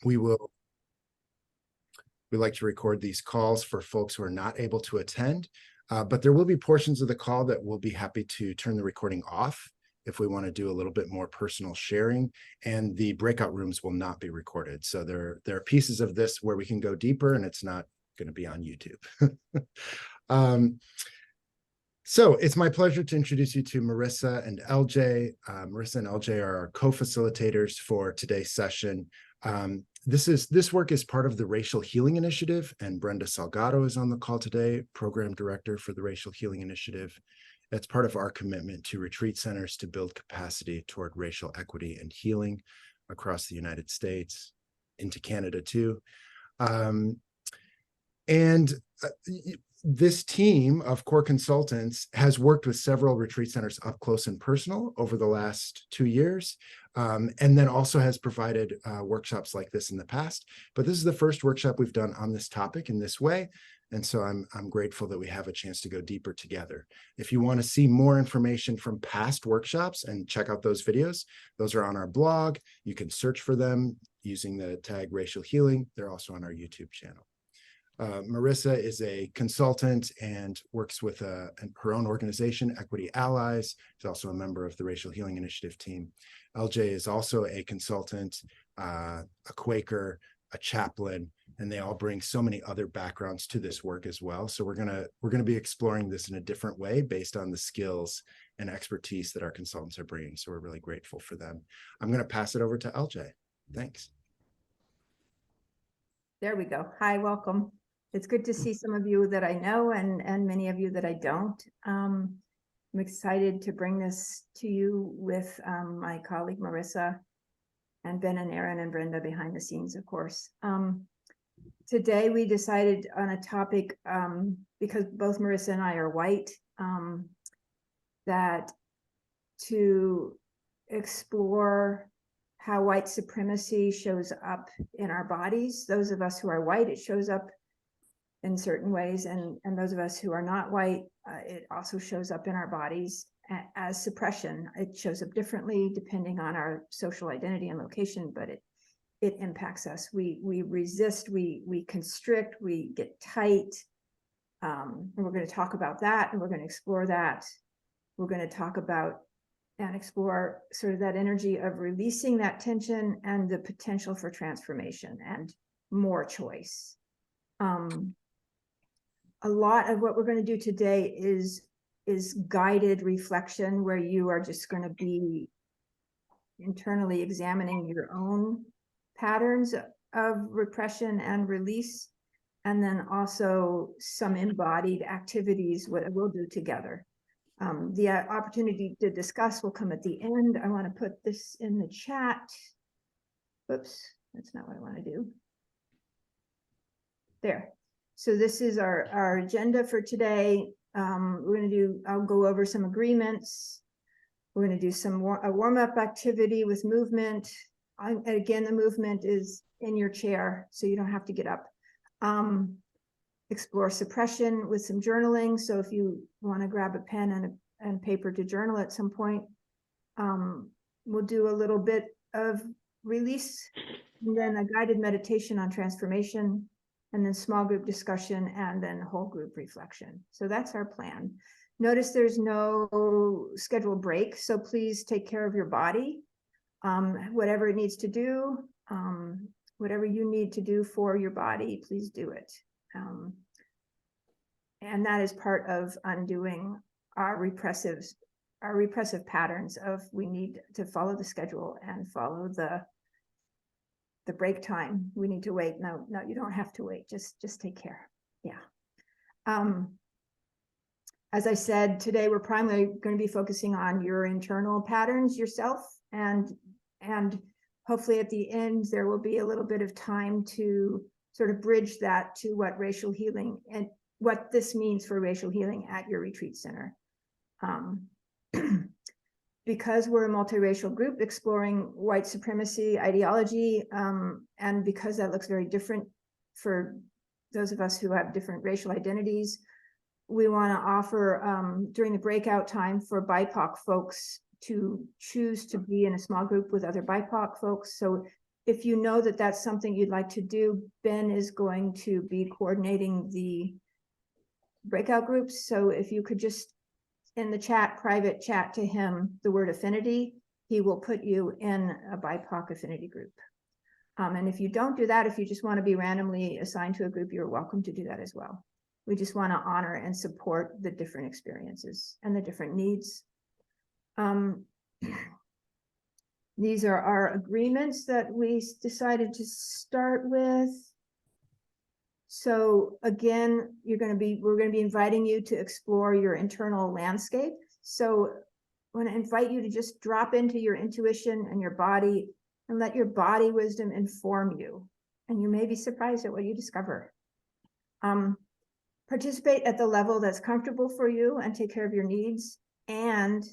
We like to record these calls for folks who are not able to attend, but there will be portions of the call that we'll be happy to turn the recording off if we want to do a little bit more personal sharing, and the breakout rooms will not be recorded. So there are pieces of this where we can go deeper, and it's not going to be on YouTube. So it's my pleasure to introduce you to Marissa and LJ. Marissa and LJ are our co-facilitators for today's session. This work is part of the Racial Healing Initiative, and Brenda Salgado is on the call today, Program Director for the Racial Healing Initiative. That's part of our commitment to retreat centers to build capacity toward racial equity and healing across the United States, into Canada too. This team of core consultants has worked with several retreat centers up close and personal over the last 2 years, and then also has provided workshops like this in the past. But this is the first workshop we've done on this topic in this way, and so I'm grateful that we have a chance to go deeper together. If you want to see more information from past workshops and check out those videos, those are on our blog. You can search for them using the tag Racial Healing. They're also on our YouTube channel. Marissa is a consultant and works with her own organization, Equity Allies. She's also a member of the Racial Healing Initiative team. LJ is also a consultant, a Quaker, a chaplain, and they all bring so many other backgrounds to this work as well. So we're gonna be exploring this in a different way based on the skills and expertise that our consultants are bringing. So we're really grateful for them. I'm gonna pass it over to LJ. Thanks. There we go. Hi, welcome. It's good to see some of you that I know and many of you that I don't. I'm excited to bring this to you with my colleague Marissa and Ben and Aaron and Brenda behind the scenes, of course. Today we decided on a topic, because both Marissa and I are white, that to explore how white supremacy shows up in our bodies. Those of us who are white, it shows up in certain ways, and those of us who are not white, it also shows up in our bodies as suppression. It shows up differently depending on our social identity and location, but it impacts us. We resist, we constrict, we get tight, and we're going to talk about that, and we're going to explore that. We're going to talk about and explore sort of that energy of releasing that tension and the potential for transformation and more choice. A lot of what we're going to do today is guided reflection, where you are just going to be internally examining your own patterns of repression and release, and then also some embodied activities, what we'll do together. The opportunity to discuss will come at the end. I want to put this in the chat. Oops, that's not what I want to do. There. So this is our agenda for today. I'll go over some agreements. We're going to do a warm-up activity with movement. Again, the movement is in your chair, so you don't have to get up. Explore suppression with some journaling. So if you want to grab a pen and paper to journal at some point, we'll do a little bit of release, and then a guided meditation on transformation, and then small group discussion, and then whole group reflection. So that's our plan. Notice there's no scheduled break, so please take care of your body. Whatever it needs to do, whatever you need to do for your body, please do it. And that is part of undoing our repressive patterns of we need to follow the schedule and follow the break time. We need to wait. No, you don't have to wait. Just take care. Yeah. As I said, today we're primarily going to be focusing on your internal patterns yourself, and hopefully at the end there will be a little bit of time to sort of bridge that to what racial healing and what this means for racial healing at your retreat center. Because we're a multiracial group exploring white supremacy ideology, and because that looks very different for those of us who have different racial identities, we want to offer during the breakout time for BIPoC folks to choose to be in a small group with other BIPoC folks. So if you know that that's something you'd like to do, Ben is going to be coordinating the breakout groups. So if you could just in the chat, private chat to him, the word affinity, he will put you in a BIPoC affinity group. And if you don't do that, if you just want to be randomly assigned to a group, you're welcome to do that as well. We just want to honor and support the different experiences and the different needs. These are our agreements that we decided to start with. So again, we're going to be inviting you to explore your internal landscape. So I want to invite you to just drop into your intuition and your body and let your body wisdom inform you. And you may be surprised at what you discover. Participate at the level that's comfortable for you and take care of your needs, and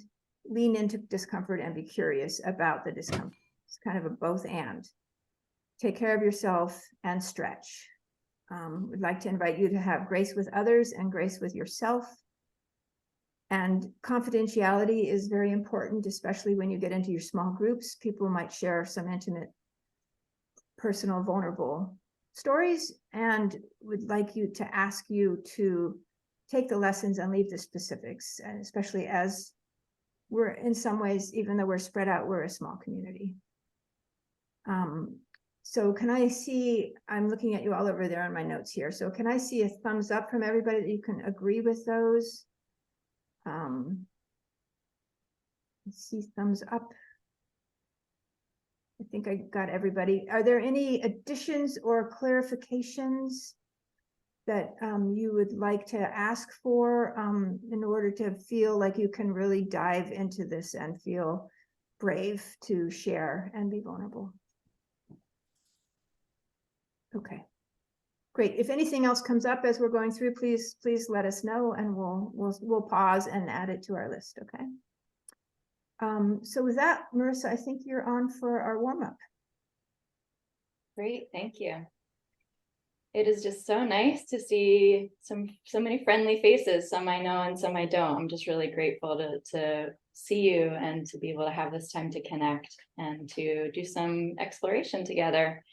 lean into discomfort and be curious about the discomfort. It's kind of a both and. Take care of yourself and stretch. We'd like to invite you to have grace with others and grace with yourself. And confidentiality is very important, especially when you get into your small groups. People might share some intimate, personal, vulnerable stories, and would like you to ask you to take the lessons and leave the specifics, and especially as we're in some ways, even though we're spread out, we're a small community. So can I see, I'm looking at you all over there on my notes here. So can I see a thumbs up from everybody that you can agree with those? Let's see, thumbs up. I think I got everybody. Are there any additions or clarifications that you would like to ask for in order to feel like you can really dive into this and feel brave to share and be vulnerable? Okay, great. If anything else comes up as we're going through, please let us know, and we'll pause and add it to our list. Okay. So with that, Marissa, I think you're on for our warm-up. Great, thank you. It is just so nice to see so many friendly faces, some I know and some I don't. I'm just really grateful to see you and to be able to have this time to connect and to do some exploration together.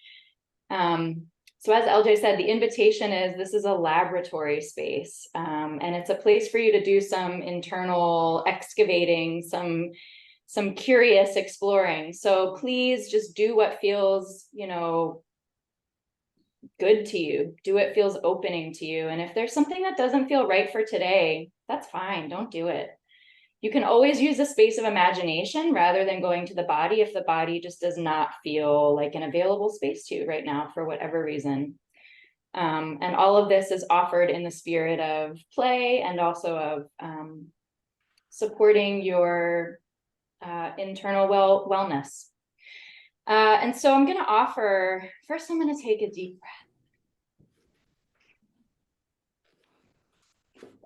So as LJ said, the invitation is, this is a laboratory space, and it's a place for you to do some internal excavating, some curious exploring. So please just do what feels, good to you. Do what feels opening to you. And if there's something that doesn't feel right for today, that's fine. Don't do it. You can always use a space of imagination rather than going to the body if the body just does not feel like an available space to you right now for whatever reason. And all of this is offered in the spirit of play and also of supporting your internal wellness. And so I'm going to offer, first I'm going to take a deep breath.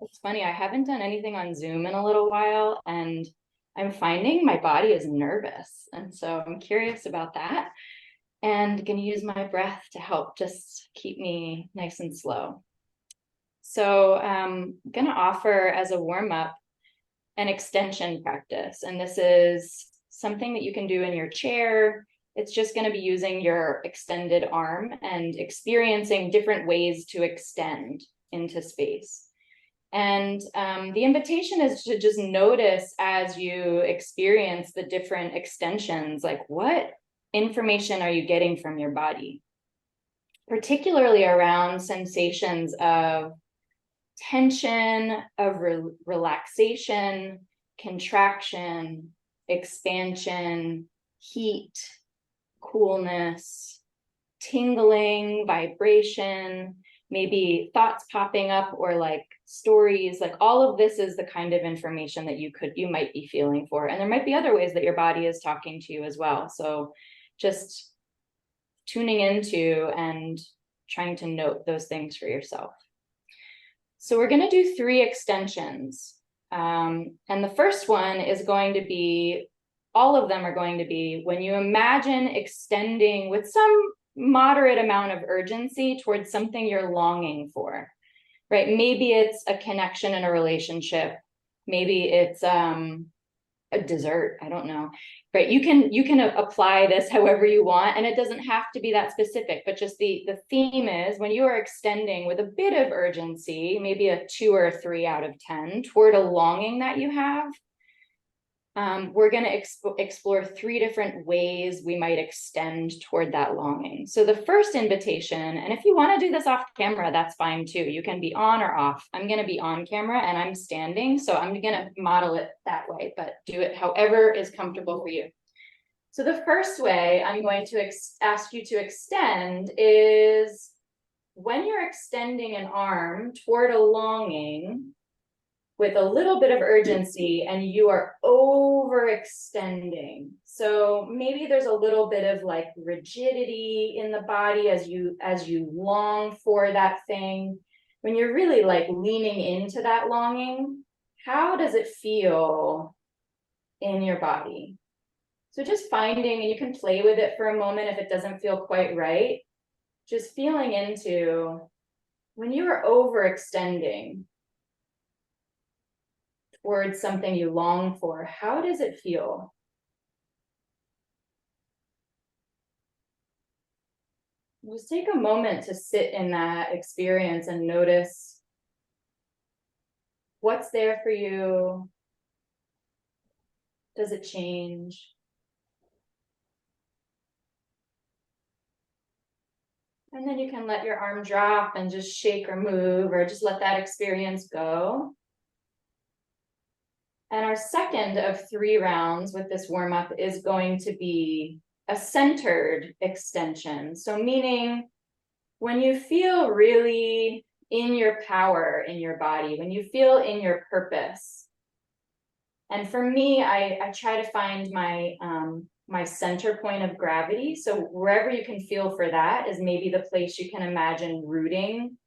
It's funny, I haven't done anything on Zoom in a little while, and I'm finding my body is nervous. And so I'm curious about that, and going to use my breath to help just keep me nice and slow. So I'm going to offer as a warm-up an extension practice. And this is something that you can do in your chair. It's just going to be using your extended arm and experiencing different ways to extend into space. And the invitation is to just notice as you experience the different extensions, like what information are you getting from your body, particularly around sensations of tension, of relaxation, contraction, expansion, heat, coolness, tingling, vibration, maybe thoughts popping up or like stories. Like all of this is the kind of information that you might be feeling for. And there might be other ways that your body is talking to you as well. So just tuning into and trying to note those things for yourself. So we're going to do 3 extensions. And the first one is going to be, all of them are going to be when you imagine extending with some moderate amount of urgency towards something you're longing for, right? Maybe it's a connection in a relationship. Maybe it's a dessert, I don't know, right? You can apply this however you want, and it doesn't have to be that specific, but just the theme is when you are extending with a bit of urgency, maybe a 2 or a 3 out of 10 toward a longing that you have, we're going to explore 3 different ways we might extend toward that longing. So the first invitation, and if you want to do this off camera, that's fine too. You can be on or off. I'm going to be on camera and I'm standing, so I'm going to model it that way, but do it however is comfortable for you. So the first way I'm going to ask you to extend is when you're extending an arm toward a longing with a little bit of urgency and you are overextending. So maybe there's a little bit of like rigidity in the body as you long for that thing. When you're really like leaning into that longing, how does it feel in your body? So just finding, and you can play with it for a moment if it doesn't feel quite right, just feeling into when you are overextending towards something you long for, how does it feel? Just take a moment to sit in that experience and notice what's there for you. Does it change? And then you can let your arm drop and just shake or move, or just let that experience go. And our second of 3 rounds with this warm-up is going to be a centered extension. So meaning when you feel really in your power in your body, when you feel in your purpose. And for me, I try to find my center point of gravity. So wherever you can feel for that is maybe the place you can imagine rooting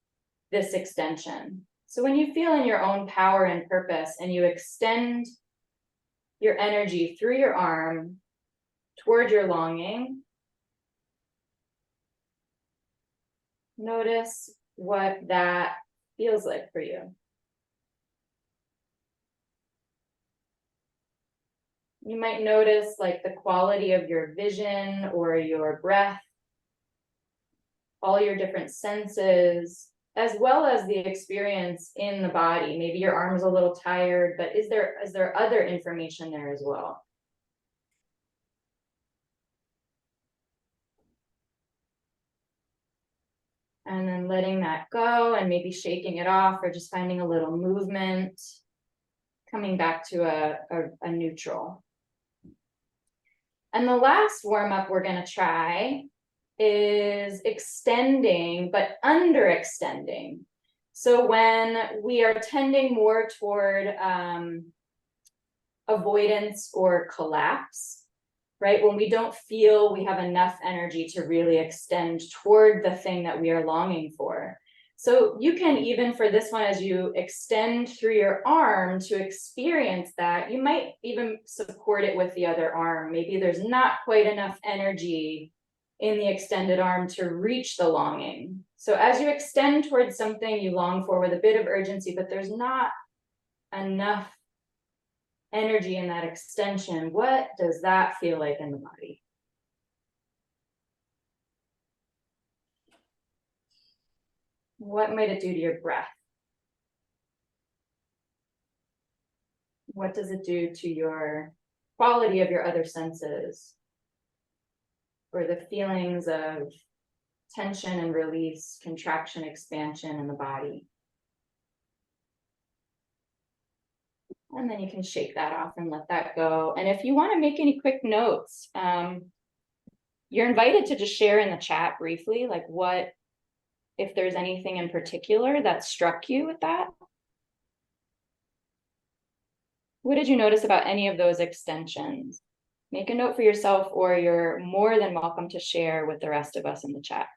this extension. So when you feel in your own power and purpose and you extend your energy through your arm toward your longing, notice what that feels like for you. You might notice like the quality of your vision or your breath, all your different senses, as well as the experience in the body. Maybe your arm's a little tired, but is there other information there as well? And then letting that go and maybe shaking it off or just finding a little movement, coming back to a neutral. And the last warm-up we're going to try is extending, but underextending. So when we are tending more toward avoidance or collapse, right? When we don't feel we have enough energy to really extend toward the thing that we are longing for. So you can even for this one, as you extend through your arm to experience that, you might even support it with the other arm. Maybe there's not quite enough energy in the extended arm to reach the longing. So as you extend towards something you long for with a bit of urgency, but there's not enough energy in that extension, what does that feel like in the body? What might it do to your breath? What does it do to your quality of your other senses? Or the feelings of tension and release, contraction, expansion in the body? And then you can shake that off and let that go. And if you want to make any quick notes, you're invited to just share in the chat briefly, like if there's anything in particular that struck you with that. What did you notice about any of those extensions? Make a note for yourself, or you're more than welcome to share with the rest of us in the chat.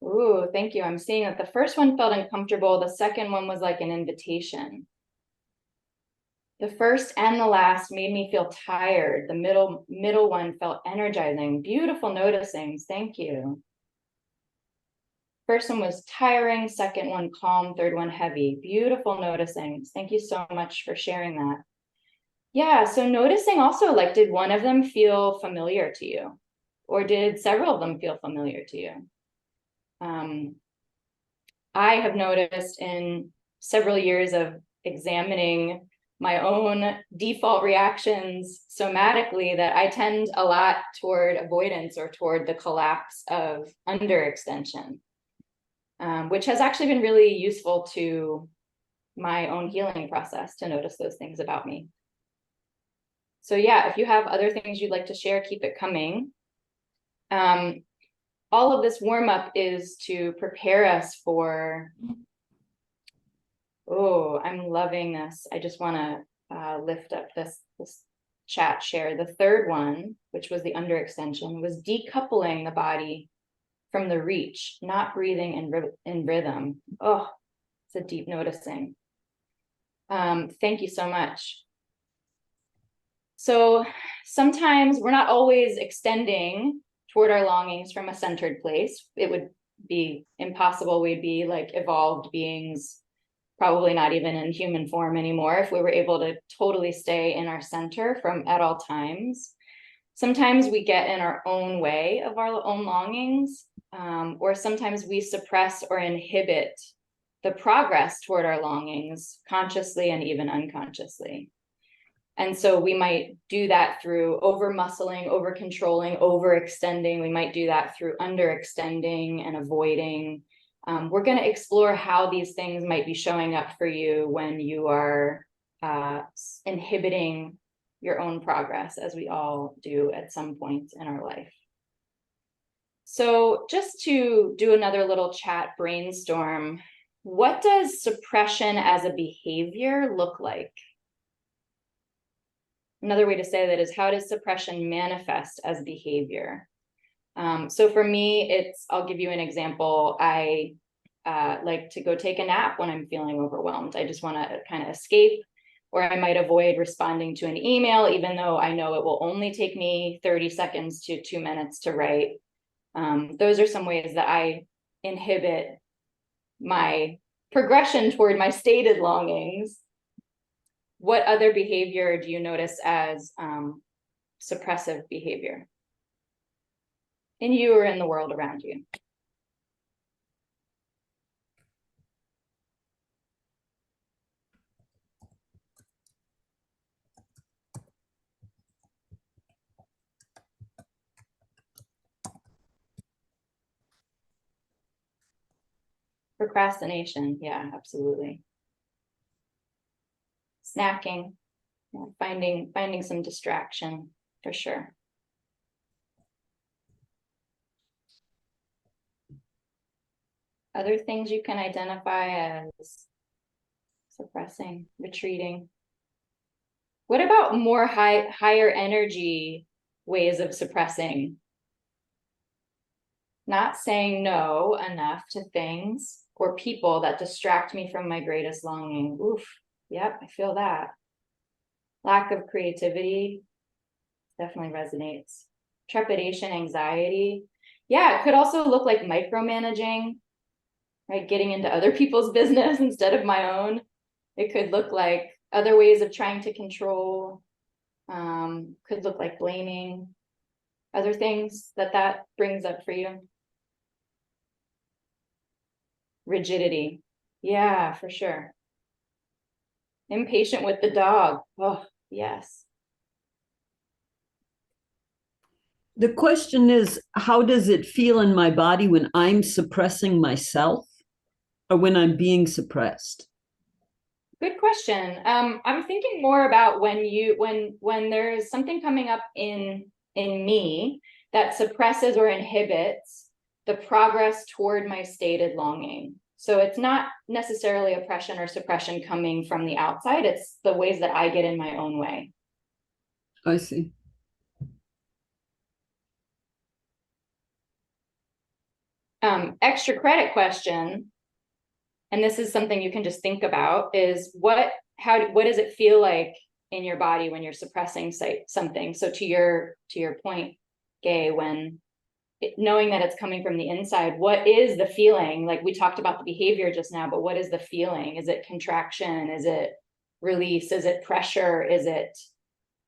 Ooh, thank you. I'm seeing that the first one felt uncomfortable. The second one was like an invitation. The first and the last made me feel tired. The middle one felt energizing. Beautiful noticings. Thank you. First one was tiring, second one calm, third one heavy. Beautiful noticings. Thank you so much for sharing that. Yeah, so noticing also, like, did one of them feel familiar to you? Or did several of them feel familiar to you? I have noticed in several years of examining my own default reactions somatically that I tend a lot toward avoidance or toward the collapse of underextension, which has actually been really useful to my own healing process to notice those things about me. So yeah, if you have other things you'd like to share, keep it coming. All of this warm up is to prepare us for, oh, I'm loving this. I just want to lift up this chat share. The third one, which was the underextension, was decoupling the body from the reach, not breathing in rhythm. Oh, it's a deep noticing. Thank you so much. So sometimes we're not always extending toward our longings from a centered place. It would be impossible. We'd be like evolved beings, probably not even in human form anymore, if we were able to totally stay in our center from at all times. Sometimes we get in our own way of our own longings, or sometimes we suppress or inhibit the progress toward our longings consciously and even unconsciously. And so we might do that through over-muscling, over-controlling, overextending. We might do that through underextending and avoiding. We're going to explore how these things might be showing up for you when you are inhibiting your own progress, as we all do at some point in our life. So just to do another little chat brainstorm, what does suppression as a behavior look like? Another way to say that is, how does suppression manifest as behavior? So for me, I'll give you an example. I like to go take a nap when I'm feeling overwhelmed. I just want to kind of escape, or I might avoid responding to an email, even though I know it will only take me 30 seconds to 2 minutes to write. Those are some ways that I inhibit my progression toward my stated longings. What other behavior do you notice as suppressive behavior in you or in the world around you? Procrastination, yeah, absolutely. Snacking, yeah, finding some distraction, for sure. Other things you can identify as suppressing, retreating. What about more higher energy ways of suppressing? Not saying no enough to things or people that distract me from my greatest longing. Oof, yep, I feel that. Lack of creativity definitely resonates. Trepidation, anxiety. Yeah, it could also look like micromanaging, right? Getting into other people's business instead of my own. It could look like other ways of trying to control. Could look like blaming. Other things that brings up for you. Rigidity. Yeah, for sure. Impatient with the dog. Oh, yes. The question is, how does it feel in my body when I'm suppressing myself or when I'm being suppressed? Good question. I'm thinking more about when there's something coming up in me that suppresses or inhibits the progress toward my stated longing. So it's not necessarily oppression or suppression coming from the outside. It's the ways that I get in my own way. I see. Extra credit question, and this is something you can just think about, is what what does it feel like in your body when you're suppressing something? So to your point, Gay, when knowing that it's coming from the inside, what is the feeling? Like we talked about the behavior just now, but what is the feeling? Is it contraction? Is it release? Is it pressure? Is it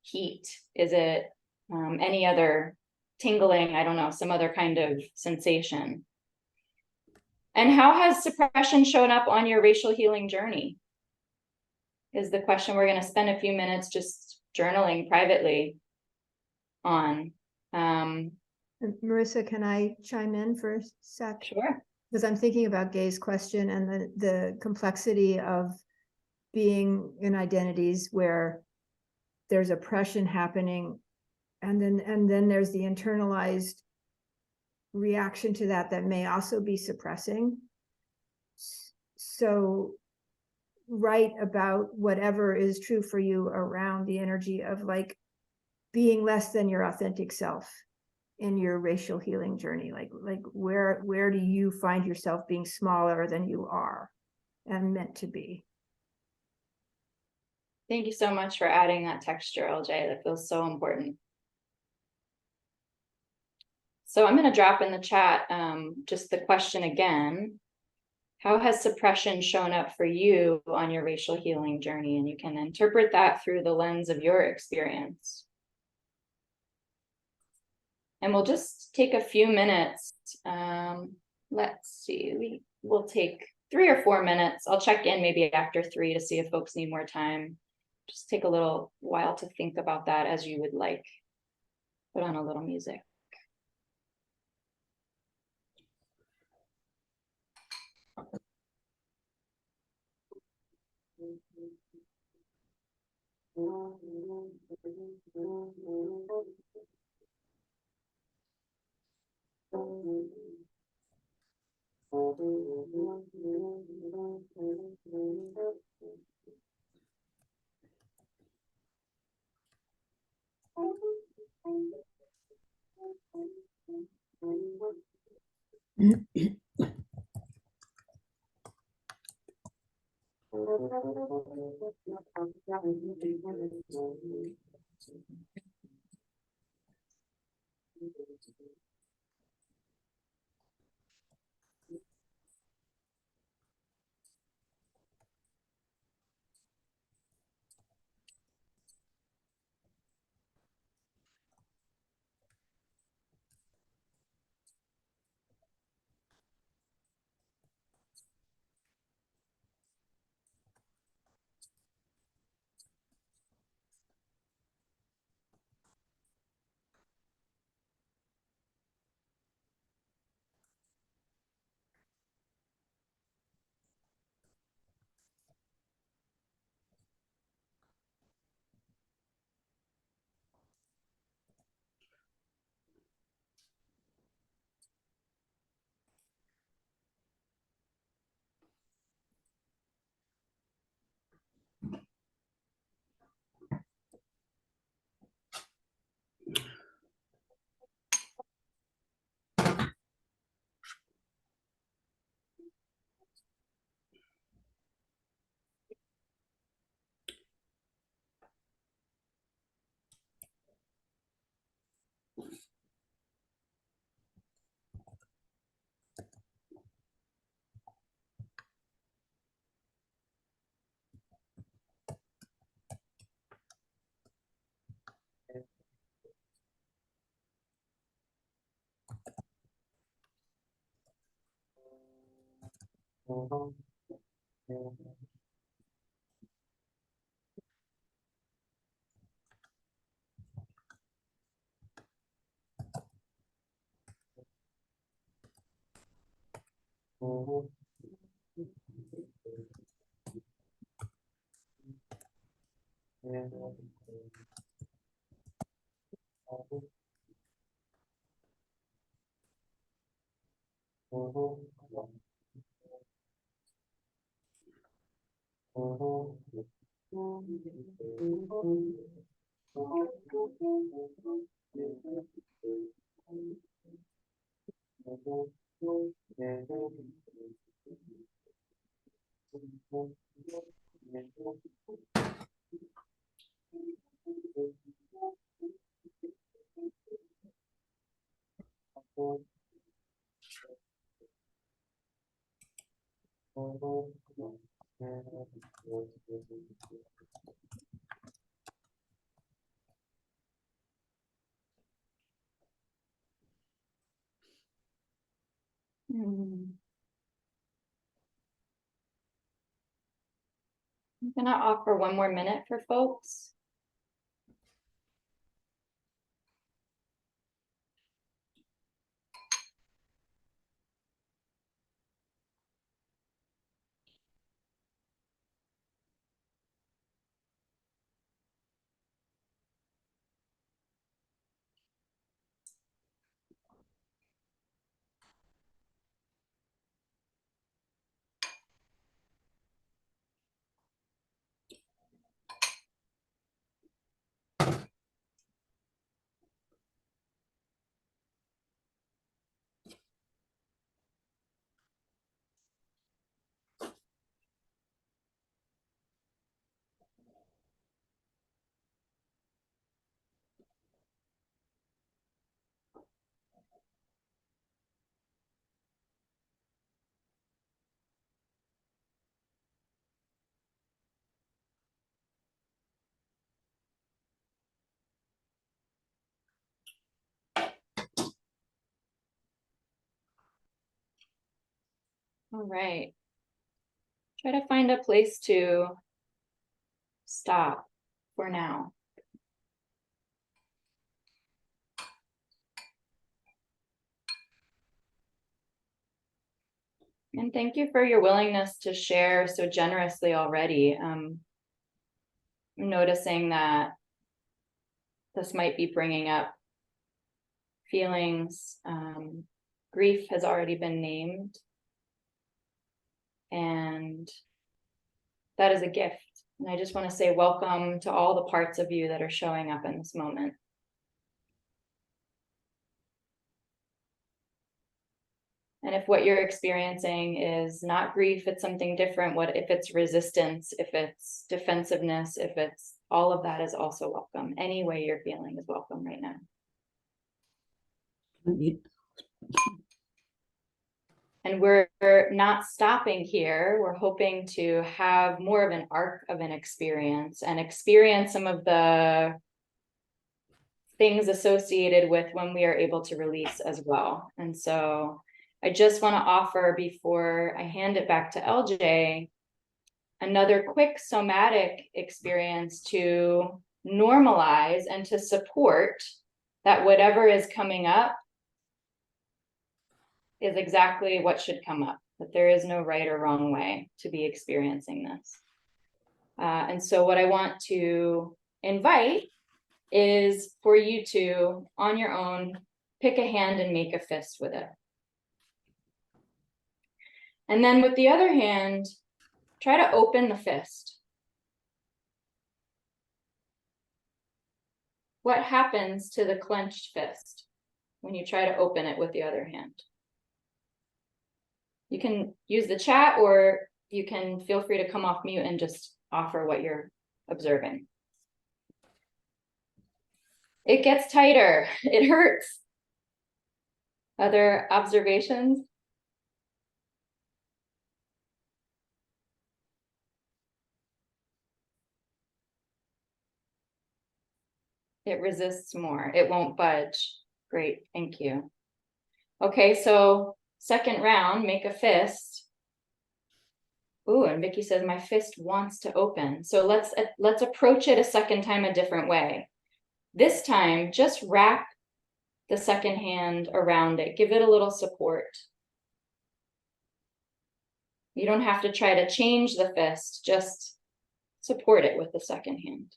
heat? Is it any other tingling? I don't know, some other kind of sensation. And how has suppression shown up on your racial healing journey? Is the question we're going to spend a few minutes just journaling privately on. Marissa, can I chime in for a sec? Sure. Because I'm thinking about Gay's question and the complexity of being in identities where there's oppression happening, and then there's the internalized reaction to that may also be suppressing. So write about whatever is true for you around the energy of like being less than your authentic self in your racial healing journey. Like where do you find yourself being smaller than you are and meant to be? Thank you so much for adding that texture, LJ. That feels so important. So I'm going to drop in the chat just the question again. How has suppression shown up for you on your racial healing journey? And you can interpret that through the lens of your experience. And we'll just take a few minutes. Let's see, we'll take 3 or 4 minutes. I'll check in maybe after 3 to see if folks need more time. Just take a little while to think about that as you would like. Put on a little music. I'm gonna offer one more minute for folks. All right. Try to find a place to stop for now. And thank you for your willingness to share so generously already. I'm noticing that this might be bringing up feelings. Grief has already been named. And that is a gift. And I just want to say welcome to all the parts of you that are showing up in this moment. And if what you're experiencing is not grief, it's something different. What if it's resistance, if it's defensiveness, if it's all of that is also welcome. Any way you're feeling is welcome right now. And we're not stopping here. We're hoping to have more of an arc of an experience and experience some of the things associated with when we are able to release as well. And so I just want to offer, before I hand it back to LJ, another quick somatic experience to normalize and to support that whatever is coming up is exactly what should come up, that there is no right or wrong way to be experiencing this. And so what I want to invite is for you to, on your own, pick a hand and make a fist with it. And then with the other hand, try to open the fist. What happens to the clenched fist when you try to open it with the other hand? You can use the chat, or you can feel free to come off mute and just offer what you're observing. It gets tighter. It hurts. Other observations? It resists more. It won't budge. Great, thank you. Okay, so second round, make a fist. Ooh, and Vicky says my fist wants to open. So let's approach it a second time a different way. This time, just wrap the second hand around it. Give it a little support. You don't have to try to change the fist, just support it with the second hand.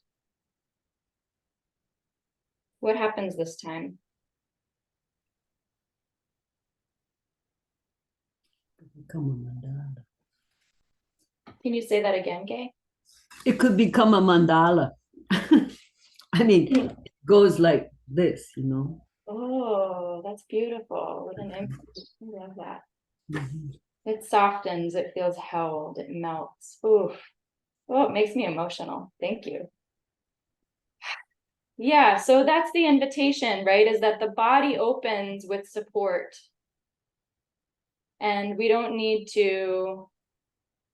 What happens this time? Become a mandala. Can you say that again, Gay? It could become a mandala. I mean, it goes like this, you know. Oh, that's beautiful. With an image. I love that. Mm-hmm. It softens, it feels held, it melts. Oof. Oh, it makes me emotional. Thank you. Yeah, so that's the invitation, right? Is that the body opens with support. And we don't need to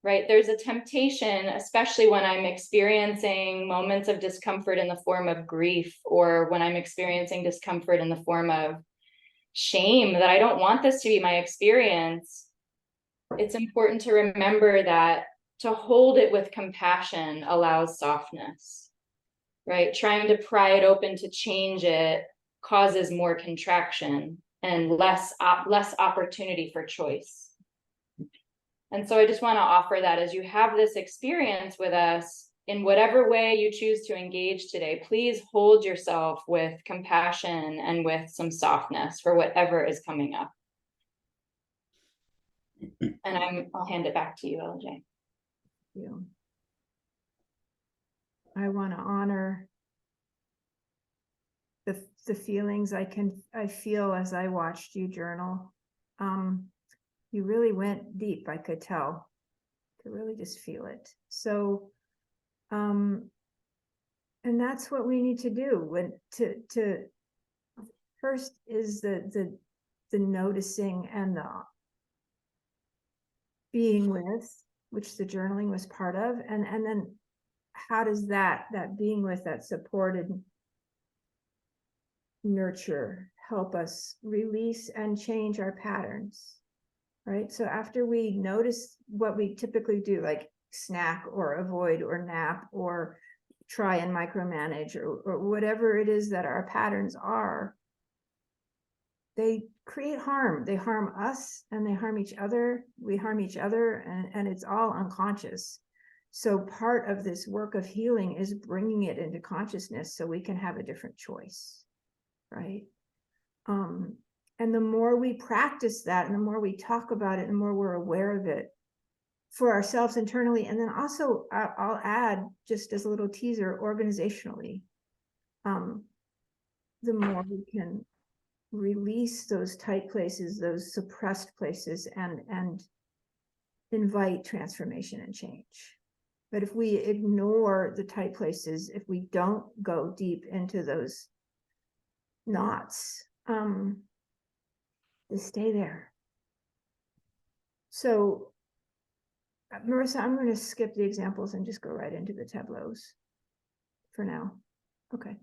right? There's a temptation, especially when I'm experiencing moments of discomfort in the form of grief, or when I'm experiencing discomfort in the form of shame, that I don't want this to be my experience. It's important to remember that to hold it with compassion allows softness, right? Trying to pry it open to change it causes more contraction and less opportunity for choice. And so I just want to offer that as you have this experience with us, in whatever way you choose to engage today, please hold yourself with compassion and with some softness for whatever is coming up. And I'll hand it back to you, LJ. You. I want to honor the feelings I feel as I watched you journal. You really went deep, I could tell. I could really just feel it. So, and that's what we need to do when to first is the noticing and the being with, which the journaling was part of, and then how does that being with, that supported nurture, help us release and change our patterns, right? So after we notice what we typically do, like snack or avoid or nap or try and micromanage or whatever it is that our patterns are, they create harm. They harm us and they harm each other. We harm each other, and it's all unconscious. So part of this work of healing is bringing it into consciousness so we can have a different choice, right? And the more we practice that, and the more we talk about it, and the more we're aware of it for ourselves internally, and then also I'll add, just as a little teaser, organizationally, the more we can release those tight places, those suppressed places, and invite transformation and change. But if we ignore the tight places, if we don't go deep into those knots, they stay there. So, Marissa, I'm going to skip the examples and just go right into the tableaus for now. Okay.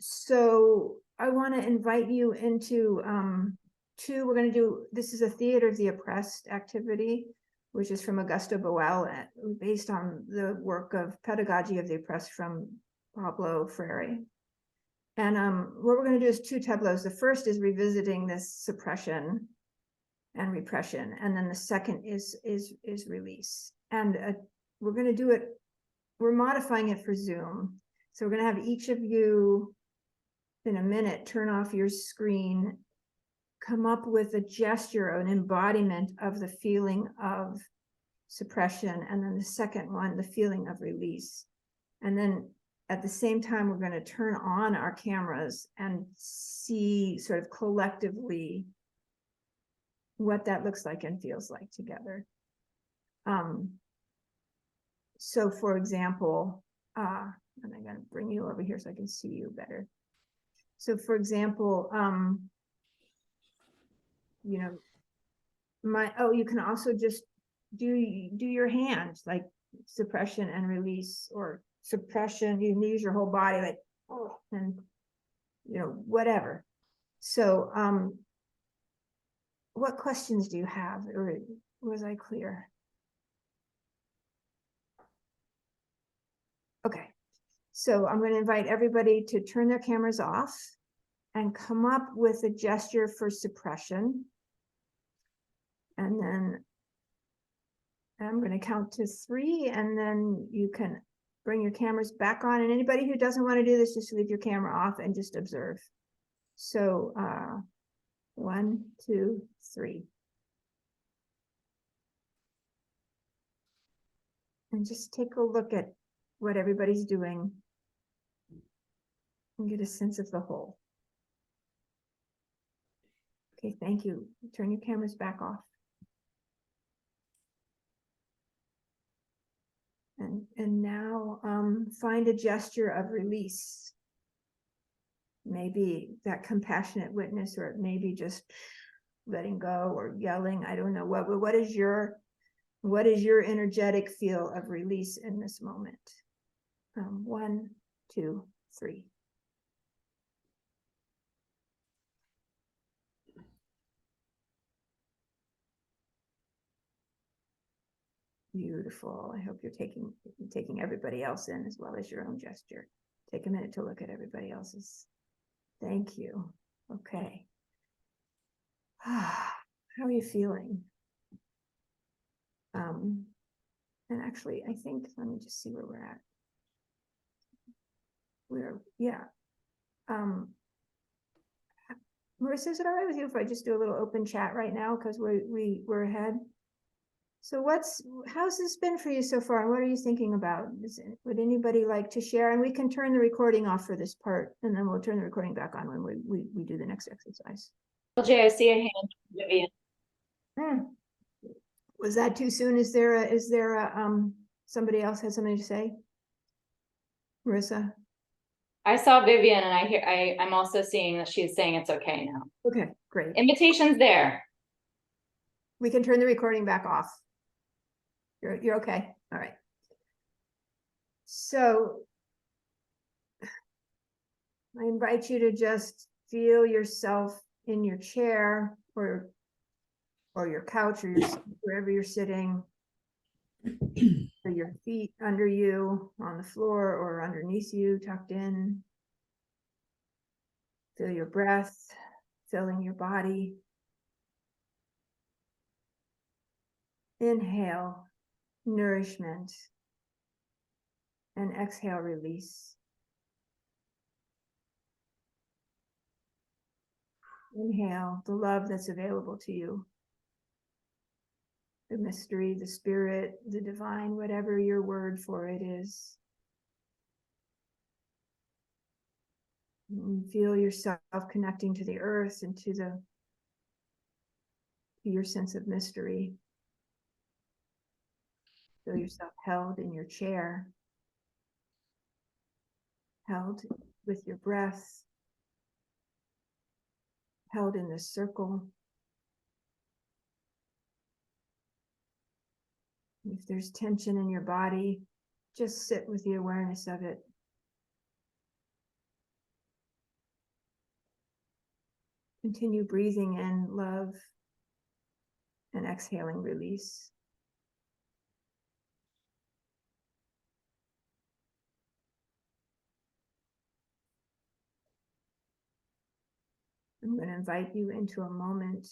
So I want to invite you into we're going to do, this is a Theater of the Oppressed activity, which is from Augusto Boal, based on the work of Pedagogy of the Oppressed from Pablo Freire. And what we're going to do is 2 tableaus. The first is revisiting this suppression and repression, and then the second is release. And we're going to do it, we're modifying it for Zoom. So we're going to have each of you in a minute turn off your screen, come up with a gesture, an embodiment of the feeling of suppression, and then the second one, the feeling of release. And then at the same time, we're going to turn on our cameras and see sort of collectively what that looks like and feels like together. So for example, and I'm going to bring you over here so I can see you better. So for example, you know, you can also just do your hands, like suppression and release, or suppression, you can use your whole body, like, oh, and you know, whatever. So what questions do you have, or was I clear? Okay, so I'm going to invite everybody to turn their cameras off and come up with a gesture for suppression. And then I'm going to count to 3, and then you can bring your cameras back on. And anybody who doesn't want to do this, just leave your camera off and just observe. So 1, 2, 3. And just take a look at what everybody's doing and get a sense of the whole. Okay, thank you. Turn your cameras back off. And now find a gesture of release. Maybe that compassionate witness, or maybe just letting go or yelling. I don't know what is your What is your energetic feel of release in this moment? 1, 2, 3. Beautiful. I hope you're taking everybody else in as well as your own gesture. Take a minute to look at everybody else's. Thank you. Okay. How are you feeling? And actually, I think, let me just see where we're at. Marissa, is it all right with you if I just do a little open chat right now? Because we're ahead. So how's this been for you so far? And what are you thinking about? Would anybody like to share? And we can turn the recording off for this part, and then we'll turn the recording back on when we do the next exercise. LJ, I see a hand, Vivian. Was that too soon? Is there somebody else has something to say? Marissa? I saw Vivian, and I'm also seeing that she's saying it's okay now. Okay, great. Invitation's there. We can turn the recording back off. You're okay. All right. So I invite you to just feel yourself in your chair or your couch or wherever you're sitting, or your feet under you on the floor or underneath you, tucked in. Feel your breath filling your body. Inhale, nourishment, and exhale, release. Inhale, the love that's available to you. The mystery, the spirit, the divine, whatever your word for it is. And feel yourself connecting to the earth and to your sense of mystery. Feel yourself held in your chair, held with your breath, held in this circle. If there's tension in your body, just sit with the awareness of it. Continue breathing in love and exhaling release. I'm going to invite you into a moment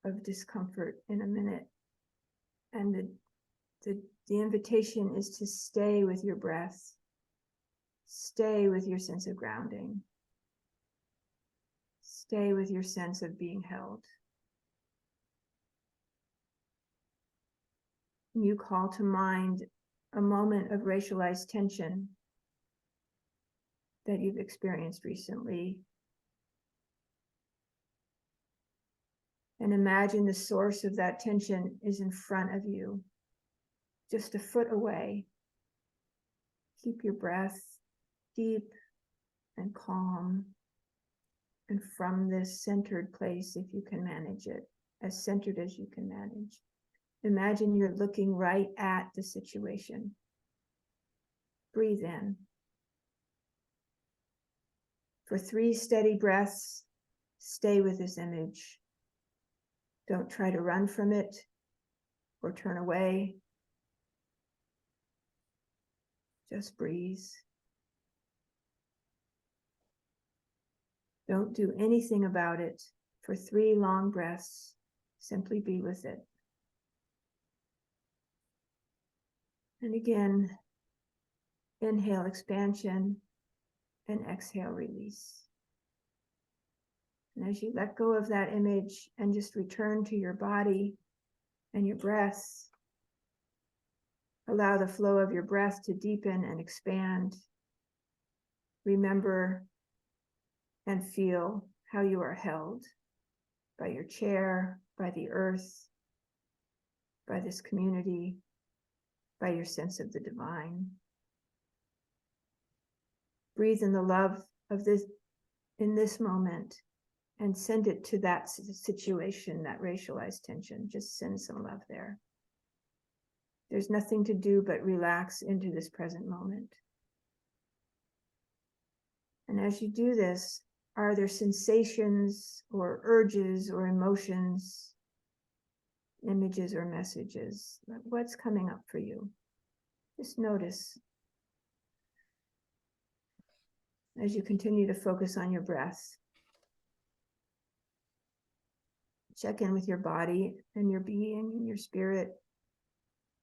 of discomfort in a minute. And the invitation is to stay with your breath. Stay with your sense of grounding. Stay with your sense of being held. You call to mind a moment of racialized tension that you've experienced recently. And imagine the source of that tension is in front of you, just a foot away. Keep your breath deep and calm. And from this centered place, if you can manage it, as centered as you can manage, imagine you're looking right at the situation. Breathe in. For 3 steady breaths, stay with this image. Don't try to run from it or turn away. Just breathe. Don't do anything about it. For 3 long breaths, simply be with it. And again, inhale expansion and exhale release. And as you let go of that image and just return to your body and your breath, allow the flow of your breath to deepen and expand. Remember and feel how you are held by your chair, by the earth, by this community, by your sense of the divine. Breathe in the love of this in this moment and send it to that situation, that racialized tension. Just send some love there. There's nothing to do but relax into this present moment. And as you do this, are there sensations or urges or emotions, images or messages? What's coming up for you? Just notice as you continue to focus on your breath. Check in with your body and your being and your spirit.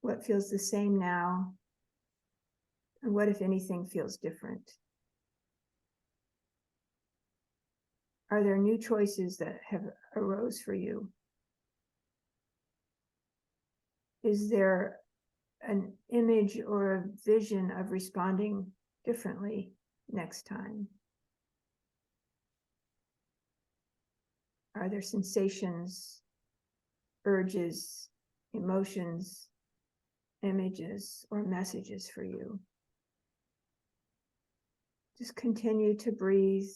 What feels the same now? And what, if anything, feels different? Are there new choices that have arose for you? Is there an image or a vision of responding differently next time? Are there sensations, urges, emotions, images, or messages for you? Just continue to breathe.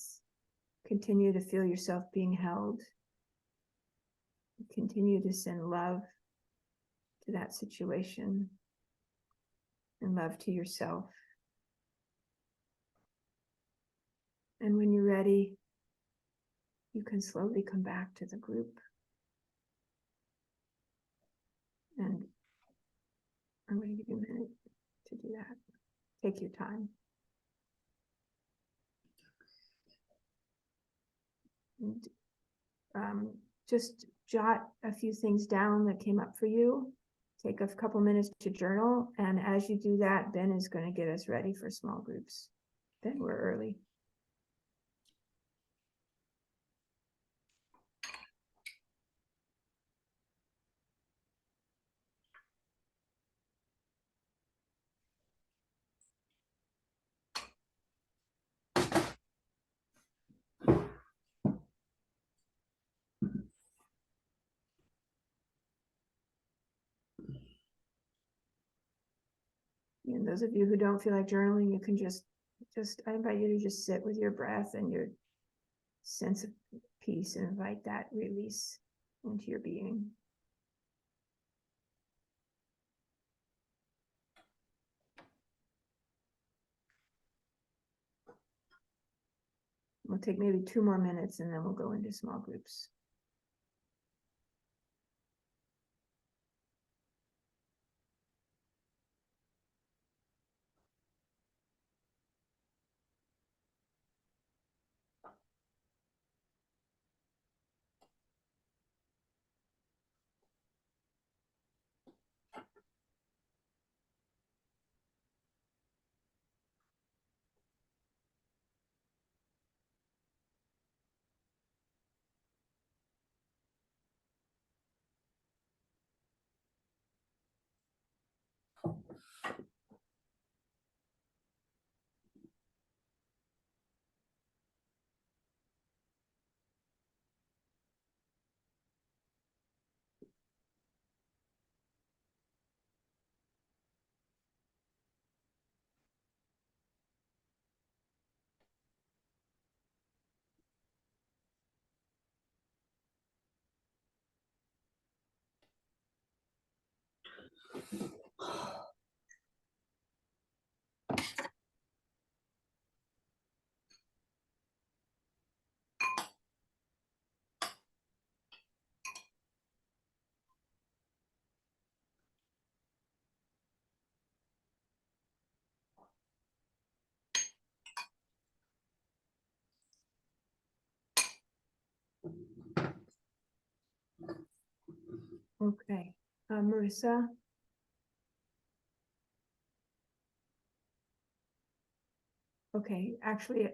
Continue to feel yourself being held. Continue to send love to that situation and love to yourself. And when you're ready, you can slowly come back to the group. And I'm going to give you a minute to do that. Take your time. And, just jot a few things down that came up for you. Take a couple minutes to journal. And as you do that, Ben is going to get us ready for small groups. Ben, we're early. And those of you who don't feel like journaling, you can just I invite you to just sit with your breath and your sense of peace and invite that release into your being. We'll take maybe 2 more minutes and then we'll go into small groups. Okay, Marissa. Okay, actually,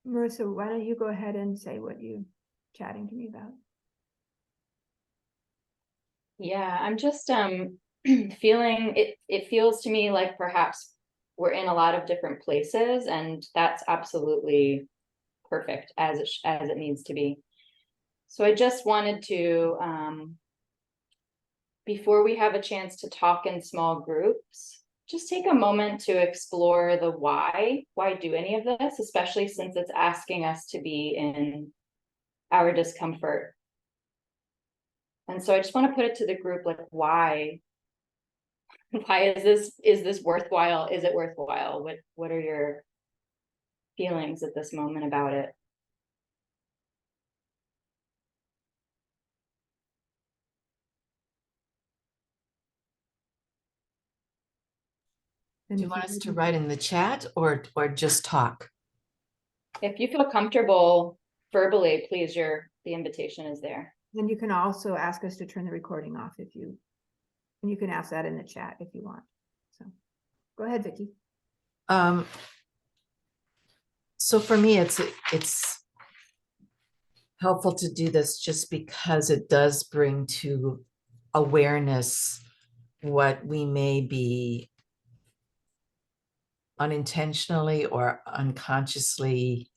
Marissa, why don't you go ahead and say what you're chatting to me about? Yeah, I'm just feeling it feels to me like perhaps we're in a lot of different places, and that's absolutely perfect as it needs to be. So I just wanted to before we have a chance to talk in small groups, just take a moment to explore the why. Why do any of this, especially since it's asking us to be in our discomfort. And so I just want to put it to the group, like, why? Why is this worthwhile? Is it worthwhile? What are your feelings at this moment about it? Do you want us to write in the chat or just talk? If you feel comfortable verbally, please, the invitation is there. And you can also ask us to turn the recording off and you can ask that in the chat if you want. So go ahead, Vicki. So for me, it's helpful to do this just because it does bring to awareness what we may be unintentionally or unconsciously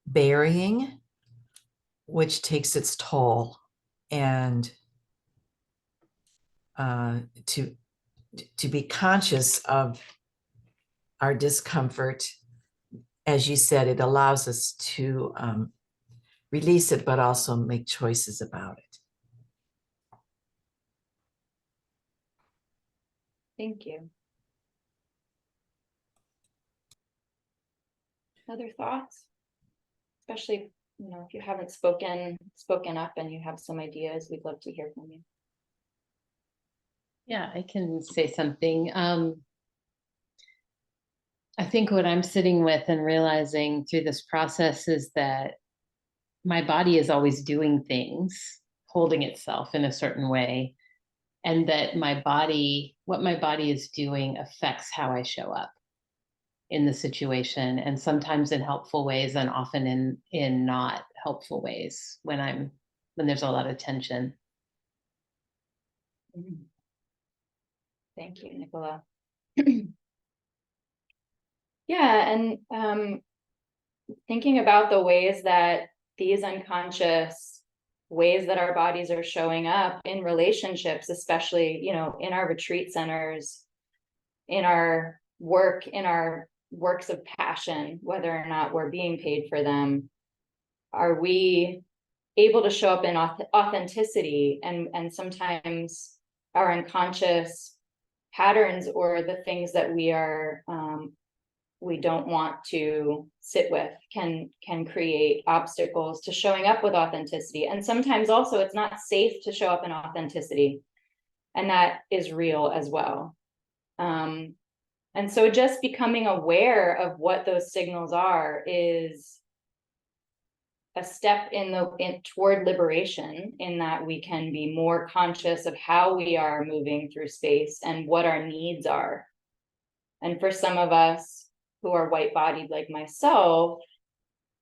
burying, which takes its toll, and to be conscious of our discomfort. As you said, it allows us to release it, but also make choices about it. Thank you. Other thoughts? Especially, if you haven't spoken up and you have some ideas, we'd love to hear from you. Yeah, I can say something. I think what I'm sitting with and realizing through this process is that my body is always doing things, holding itself in a certain way, and that what my body is doing affects how I show up in the situation, and sometimes in helpful ways and often in not helpful ways when there's a lot of tension. Thank you, Nicola. Yeah, and thinking about the ways that these unconscious ways that our bodies are showing up in relationships, especially, in our retreat centers, in our work, in our works of passion, whether or not we're being paid for them, are we able to show up in authenticity? And sometimes our unconscious patterns or the things that we don't want to sit with can create obstacles to showing up with authenticity. And sometimes also it's not safe to show up in authenticity, and that is real as well. And so just becoming aware of what those signals are is a step toward liberation, in that we can be more conscious of how we are moving through space and what our needs are. And for some of us who are white-bodied like myself,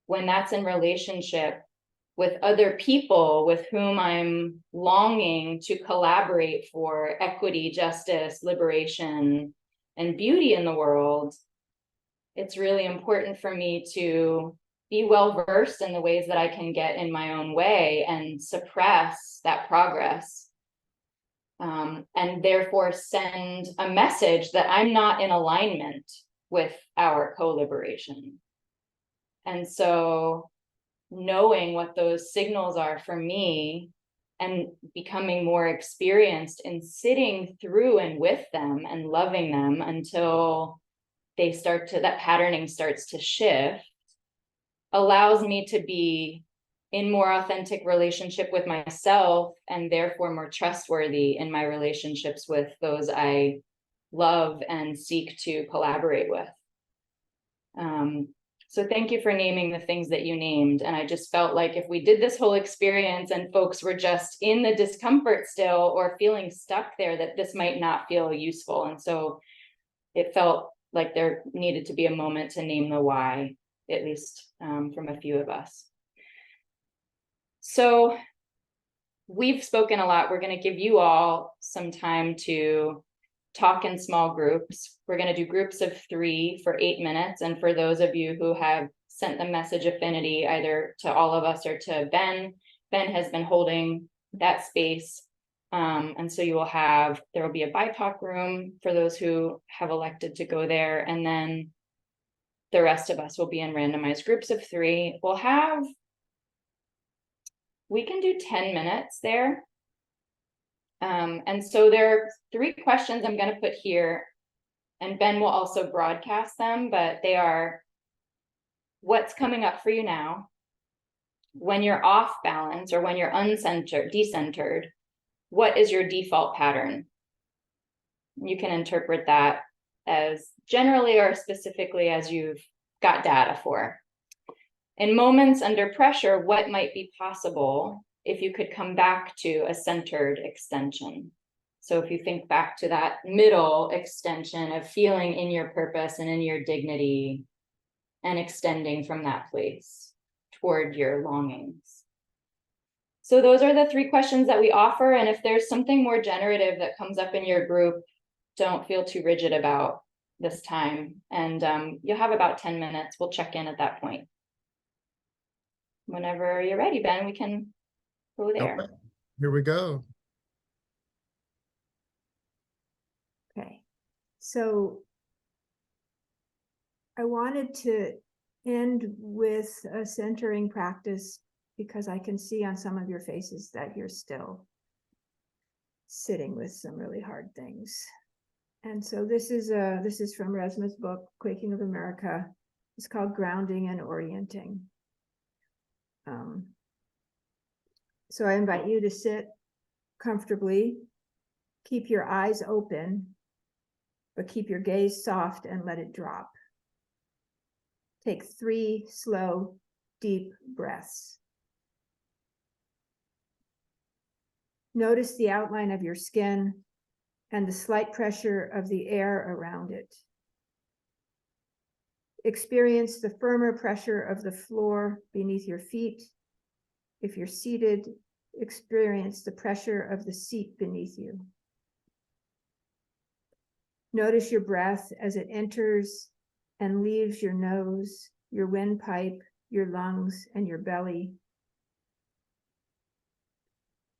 when that's in relationship with other people with whom I'm longing to collaborate for equity, justice, liberation, and beauty in the world, it's really important for me to be well-versed in the ways that I can get in my own way and suppress that progress, and therefore send a message that I'm not in alignment with our co-liberation. And so knowing what those signals are for me and becoming more experienced in sitting through and with them and loving them until that patterning starts to shift, allows me to be in more authentic relationship with myself, and therefore more trustworthy in my relationships with those I love and seek to collaborate with. So thank you for naming the things that you named. And I just felt like if we did this whole experience and folks were just in the discomfort still or feeling stuck there, that this might not feel useful. And so it felt like there needed to be a moment to name the why, at least from a few of us. So we've spoken a lot. We're going to give you all some time to talk in small groups. We're going to do groups of 3 for 8 minutes. And for those of you who have sent the message affinity either to all of us or to Ben has been holding that space. And so you will have, there will be a BIPoC room for those who have elected to go there. And then the rest of us will be in randomized groups of 3. We can do 10 minutes there. And so there are 3 questions I'm going to put here, and Ben will also broadcast them, but they are: what's coming up for you now? When you're off balance or when you're decentered, what is your default pattern? You can interpret that as generally or specifically as you've got data for. In moments under pressure, what might be possible if you could come back to a centered extension? So if you think back to that middle extension of feeling in your purpose and in your dignity and extending from that place toward your longings. So those are the 3 questions that we offer. And if there's something more generative that comes up in your group, don't feel too rigid about this time. And you'll have about 10 minutes. We'll check in at that point. Whenever you're ready, Ben, we can go there. Okay. Here we go. Okay, so I wanted to end with a centering practice because I can see on some of your faces that you're still sitting with some really hard things. And so this is from Resma's book, Quaking of America. It's called Grounding and Orienting. So I invite you to sit comfortably, keep your eyes open, but keep your gaze soft and let it drop. Take 3 slow, deep breaths. Notice the outline of your skin and the slight pressure of the air around it. Experience the firmer pressure of the floor beneath your feet. If you're seated, experience the pressure of the seat beneath you. Notice your breath as it enters and leaves your nose, your windpipe, your lungs, and your belly.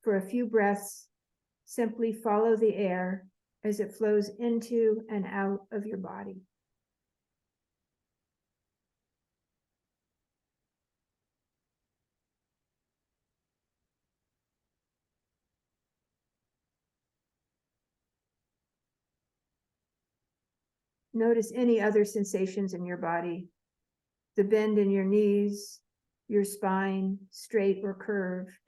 For a few breaths, simply follow the air as it flows into and out of your body. Notice any other sensations in your body, the bend in your knees, your spine, straight or curved,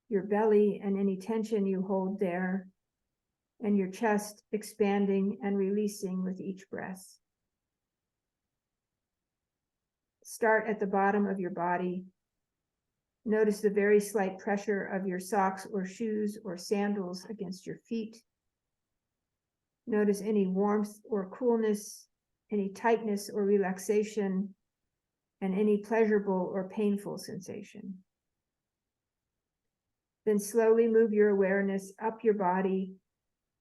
your belly and any tension you hold there, and your chest expanding and releasing with each breath. Start at the bottom of your body. Notice the very slight pressure of your socks or shoes or sandals against your feet. Notice any warmth or coolness, any tightness or relaxation, and any pleasurable or painful sensation. Then slowly move your awareness up your body,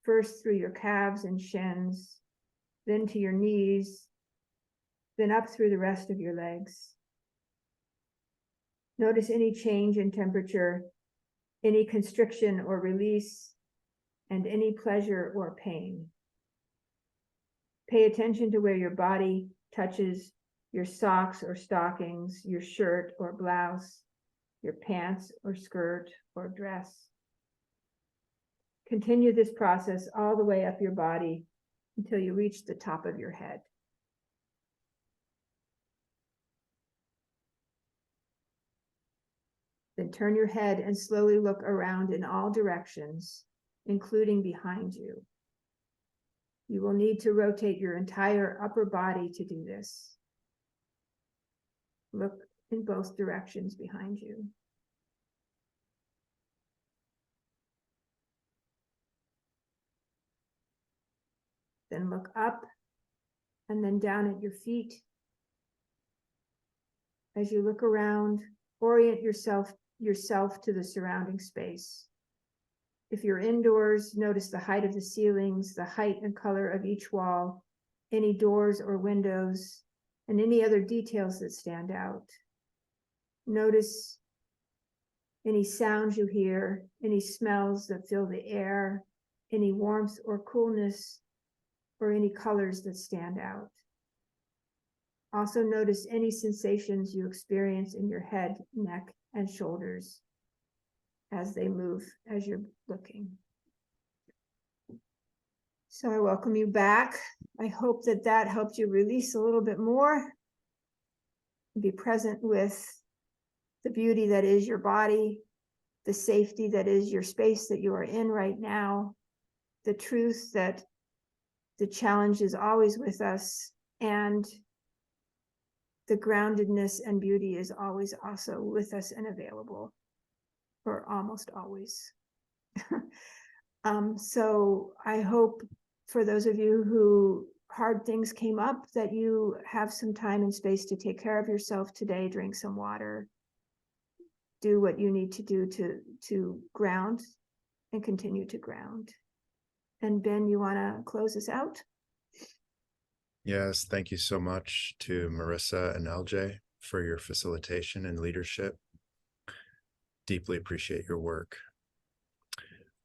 first through your calves and shins, then to your knees, then up through the rest of your legs. Notice any change in temperature, any constriction or release, and any pleasure or pain. Pay attention to where your body touches your socks or stockings, your shirt or blouse, your pants or skirt or dress. Continue this process all the way up your body until you reach the top of your head. Then turn your head and slowly look around in all directions, including behind you. You will need to rotate your entire upper body to do this. Look in both directions behind you. Then look up and then down at your feet. As you look around, orient yourself to the surrounding space. If you're indoors, notice the height of the ceilings, the height and color of each wall, any doors or windows, and any other details that stand out. Notice any sounds you hear, any smells that fill the air, any warmth or coolness, or any colors that stand out. Also notice any sensations you experience in your head, neck, and shoulders as they move as you're looking. So I welcome you back. I hope that that helped you release a little bit more. Be present with the beauty that is your body, the safety that is your space that you are in right now, the truth that the challenge is always with us, and the groundedness and beauty is always also with us and available, or almost always. So I hope for those of you who hard things came up, that you have some time and space to take care of yourself today, drink some water, do what you need to do to ground and continue to ground. And Ben, you want to close us out? Yes, thank you so much to Marissa and LJ for your facilitation and leadership. Deeply appreciate your work.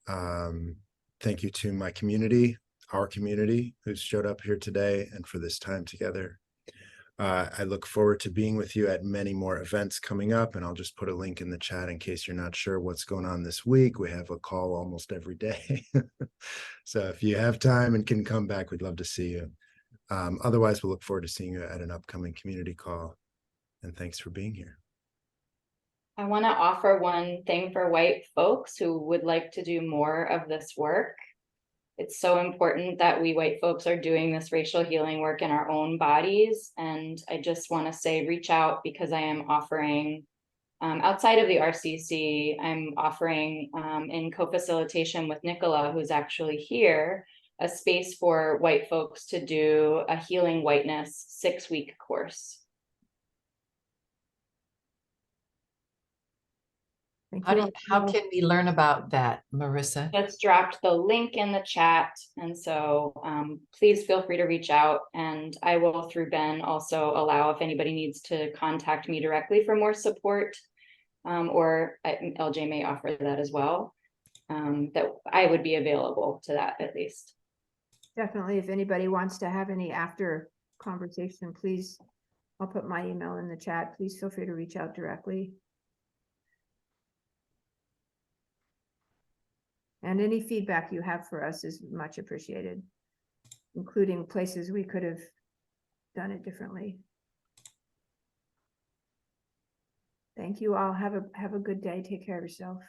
Thank you to my community, our community who's showed up here today and for this time together. I look forward to being with you at many more events coming up, and I'll just put a link in the chat in case you're not sure what's going on this week. We have a call almost every day. So if you have time and can come back, we'd love to see you. Otherwise, we'll look forward to seeing you at an upcoming community call. And thanks for being here. I want to offer one thing for white folks who would like to do more of this work. It's so important that we white folks are doing this racial healing work in our own bodies. And I just want to say, reach out, because I am offering, outside of the RCC, I'm offering in co-facilitation with Nicola, who's actually here, a space for white folks to do a Healing Whiteness 6-week course. Thank How, you. how can we learn about that, Marissa? Just dropped the link in the chat, and so please feel free to reach out, and I will, through Ben, also allow if anybody needs to contact me directly for more support, or LJ may offer that as well, that I would be available to that at least. Definitely, if anybody wants to have any after conversation, please, I'll put my email in the chat. Please feel free to reach out directly. And any feedback you have for us is much appreciated, including places we could have done it differently. Thank you all. Have a good day. Take care of yourself.